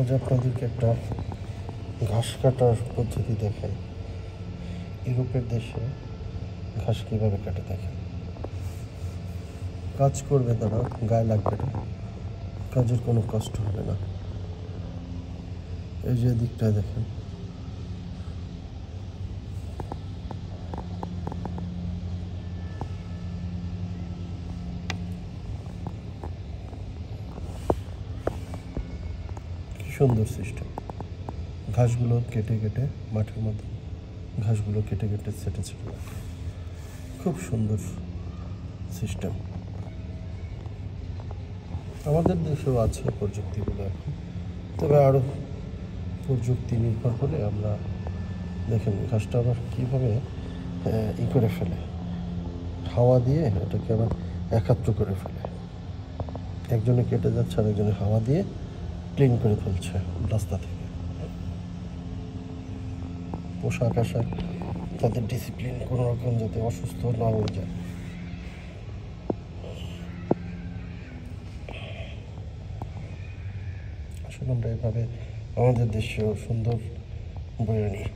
আজ আপনাদেরকে একটা ঘাস কাটার পদ্ধতি দেখাই। ইউরোপের দেশে ঘাস কীভাবে কাটে দেখেন। কাজ করবে তারা, গায়ে লাগবে না, কাজের কোনো কষ্ট হবে না। এই যে দিকটায় দেখেন, কি সুন্দর সিস্টেম। ঘাসগুলো কেটে কেটে মাঠের মধ্যে ঘাসগুলো কেটে কেটে ছেটে ছেটে রাখে। খুব সুন্দর সিস্টেম। আমাদের দেশেও আছে প্রযুক্তিগুলো এখন, তবে আরও প্রযুক্তি নির্ভর করে আমরা দেখেন ঘাসটা আবার কীভাবে করে ফেলে, হাওয়া দিয়ে এটাকে আবার একাত্র করে ফেলে। একজনে কেটে যাচ্ছে আর একজনে হাওয়া দিয়ে ক্লিন করে ফেলছে রাস্তা থেকে। পোশাক আশাক তাদের ডিসিপ্লিন কোনো রকম যাতে অসুস্থ না হয়ে যায়। আসলে আমরা এভাবে আমাদের দেশেও সুন্দর বয়ে নিই।